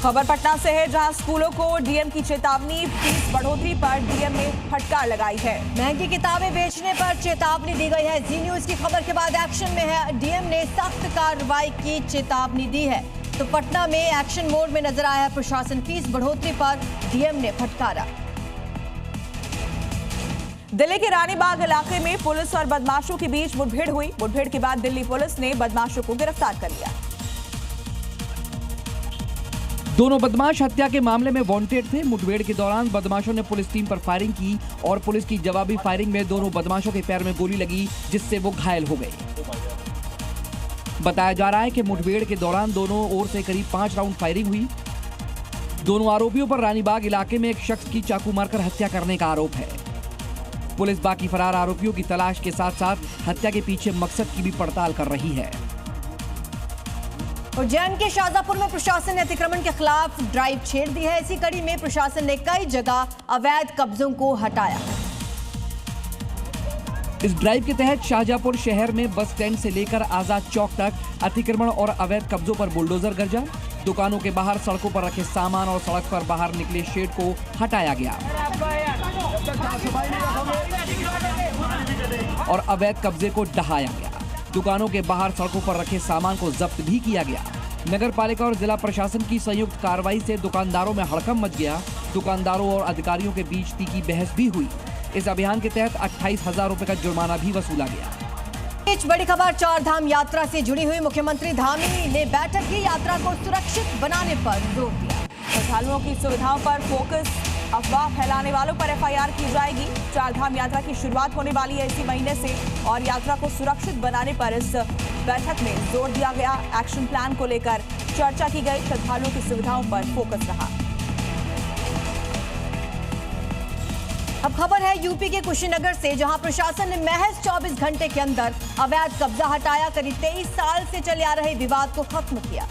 खबर पटना से है, जहां स्कूलों को डीएम की चेतावनी, फीस बढ़ोतरी पर डीएम ने फटकार लगाई है। महंगी किताबें बेचने पर चेतावनी दी गई है। जी न्यूज की खबर के बाद एक्शन में है। डीएम ने सख्त कार्रवाई की चेतावनी दी है। तो पटना में एक्शन मोड में नजर आया है प्रशासन। फीस बढ़ोतरी पर डीएम ने फटकारा। दिल्ली के रानीबाग इलाके में पुलिस और बदमाशों के बीच मुठभेड़ हुई। मुठभेड़ के बाद दिल्ली पुलिस ने बदमाशों को गिरफ्तार कर लिया। दोनों बदमाश हत्या के मामले में वांटेड थे। मुठभेड़ के दौरान बदमाशों ने पुलिस टीम पर फायरिंग की और पुलिस की जवाबी फायरिंग में दोनों बदमाशों के पैर में गोली लगी, जिससे वो घायल हो गए। बताया जा रहा है कि मुठभेड़ के दौरान दोनों ओर से करीब 5 राउंड फायरिंग हुई। दोनों आरोपियों पर रानीबाग इलाके में एक शख्स की चाकू मारकर हत्या करने का आरोप है। पुलिस बाकी फरार आरोपियों की तलाश के साथ साथ हत्या के पीछे मकसद की भी पड़ताल कर रही है। उज्जैन के शाहजहांपुर में प्रशासन ने अतिक्रमण के खिलाफ ड्राइव छेड़ दी है। इसी कड़ी में प्रशासन ने कई जगह अवैध कब्जों को हटाया। इस ड्राइव के तहत शाहजहांपुर शहर में बस स्टैंड से लेकर आजाद चौक तक अतिक्रमण और अवैध कब्जों पर बुलडोजर गर्जा। दुकानों के बाहर सड़कों पर रखे सामान और सड़क पर बाहर निकले शेड को हटाया गया और अवैध कब्जे को ढहाया गया। दुकानों के बाहर सड़कों पर रखे सामान को जब्त भी किया गया। नगर पालिका और जिला प्रशासन की संयुक्त कार्रवाई से दुकानदारों में हड़कंप मच गया। दुकानदारों और अधिकारियों के बीच तीखी बहस भी हुई। इस अभियान के तहत 28,000 रुपए का जुर्माना भी वसूला गया। बड़ी खबर, 4 धाम यात्रा से जुड़ी हुई। मुख्यमंत्री धामी ने बैठक की यात्रा को सुरक्षित बनाने पर जोर दिया। श्रद्धालुओं की सुविधाओं पर फोकस, अफवाह फैलाने वालों पर एफआईआर की जाएगी। 4 धाम यात्रा की शुरुआत होने वाली है इसी महीने से और यात्रा को सुरक्षित बनाने पर इस बैठक में जोर दिया गया। एक्शन प्लान को लेकर चर्चा की गई। श्रद्धालुओं की सुविधाओं पर फोकस रहा। अब खबर है यूपी के कुशीनगर से, जहां प्रशासन ने महज 24 घंटे के अंदर अवैध कब्जा हटाया। करीब 23 साल से चले आ रहे विवाद को खत्म किया।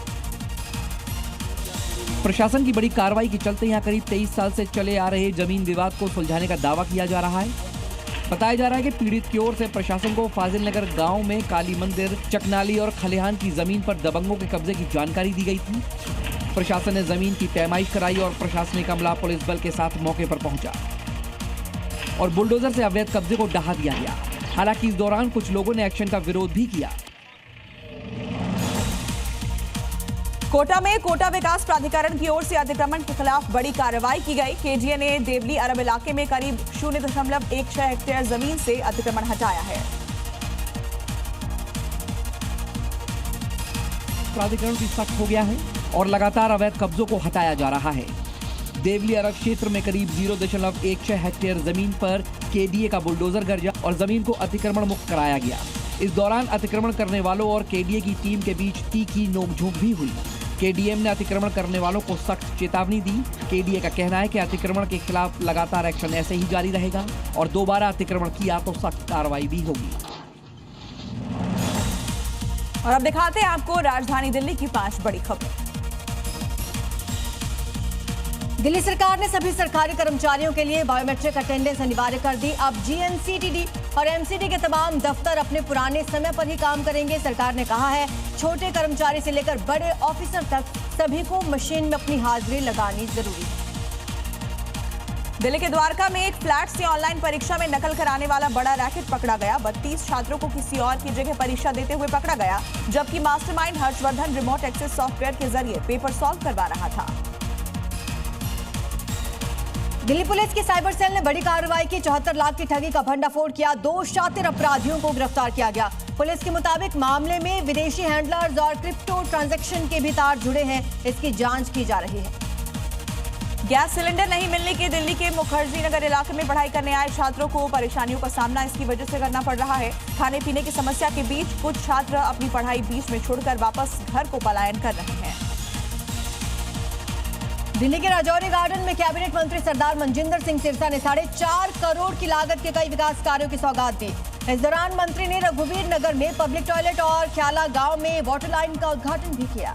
प्रशासन की बड़ी कार्रवाई के चलते यहां करीब 23 साल से चले आ रहे जमीन विवाद को सुलझाने का दावा किया जा रहा है। बताया जा रहा है कि पीड़ित की ओर से प्रशासन को फाजिल नगर गांव में काली मंदिर, चकनाली और खलिहान की जमीन पर दबंगों के कब्जे की जानकारी दी गई थी। प्रशासन ने जमीन की पैमाइश कराई और प्रशासनिक अमला पुलिस बल के साथ मौके पर पहुंचा और बुलडोजर से अवैध कब्जे को ढहा दिया गया। हालांकि इस दौरान कुछ लोगों ने एक्शन का विरोध भी किया। कोटा में कोटा विकास प्राधिकरण की ओर से अतिक्रमण के खिलाफ बड़ी कार्रवाई की गई। केजीए ने देवली अरब इलाके में करीब 0.16 हेक्टेयर जमीन से अतिक्रमण हटाया है। प्राधिकरण भी सख्त हो गया है और लगातार अवैध कब्जों को हटाया जा रहा है। देवली अरब क्षेत्र में करीब 0.16 हेक्टेयर जमीन पर केडीए का बुलडोजर गर्जा और जमीन को अतिक्रमण मुक्त कराया गया। इस दौरान अतिक्रमण करने वालों और केडीए की टीम के बीच तीखी नोकझोंक भी हुई। केडीएम ने अतिक्रमण करने वालों को सख्त चेतावनी दी। केडीए का कहना है कि अतिक्रमण के खिलाफ लगातार एक्शन ऐसे ही जारी रहेगा और दोबारा अतिक्रमण किया तो सख्त कार्रवाई भी होगी। और अब दिखाते हैं आपको राजधानी दिल्ली की 5 बड़ी खबरें। दिल्ली सरकार ने सभी सरकारी कर्मचारियों के लिए बायोमेट्रिक अटेंडेंस अनिवार्य कर दी। अब जीएनसीटीडी और एमसीडी के तमाम दफ्तर अपने पुराने समय पर ही काम करेंगे। सरकार ने कहा है, छोटे कर्मचारी से लेकर बड़े ऑफिसर तक सभी को मशीन में अपनी हाजिरी लगानी जरूरी है। दिल्ली के द्वारका में एक फ्लैट से ऑनलाइन परीक्षा में नकल कराने वाला बड़ा रैकेट पकड़ा गया। 32 छात्रों को किसी और की जगह परीक्षा देते हुए पकड़ा गया, जबकि mastermind Harshvardhan remote access software के जरिए पेपर सॉल्व करवा रहा था। दिल्ली पुलिस की साइबर सेल ने बड़ी कार्रवाई की। 74 लाख की ठगी का भंडाफोड़ किया। 2 शातिर अपराधियों को गिरफ्तार किया गया। पुलिस के मुताबिक मामले में विदेशी हैंडलर्स और क्रिप्टो ट्रांजैक्शन के भी तार जुड़े हैं। इसकी जांच की जा रही है। गैस सिलेंडर नहीं मिलने के दिल्ली के मुखर्जी नगर इलाके में पढ़ाई करने आए छात्रों को परेशानियों का सामना इसकी वजह से करना पड़ रहा है। खाने पीने की समस्या के बीच कुछ छात्र अपनी पढ़ाई बीच में छोड़कर वापस घर को पलायन कर रहे हैं। दिल्ली के राजौरी गार्डन में कैबिनेट मंत्री सरदार मनजिंदर सिंह सिरसा ने 4.5 करोड़ की लागत के कई विकास कार्यों की सौगात दी। इस दौरान मंत्री ने रघुवीर नगर में पब्लिक टॉयलेट और ख्याला गांव में वाटर लाइन का उद्घाटन भी किया।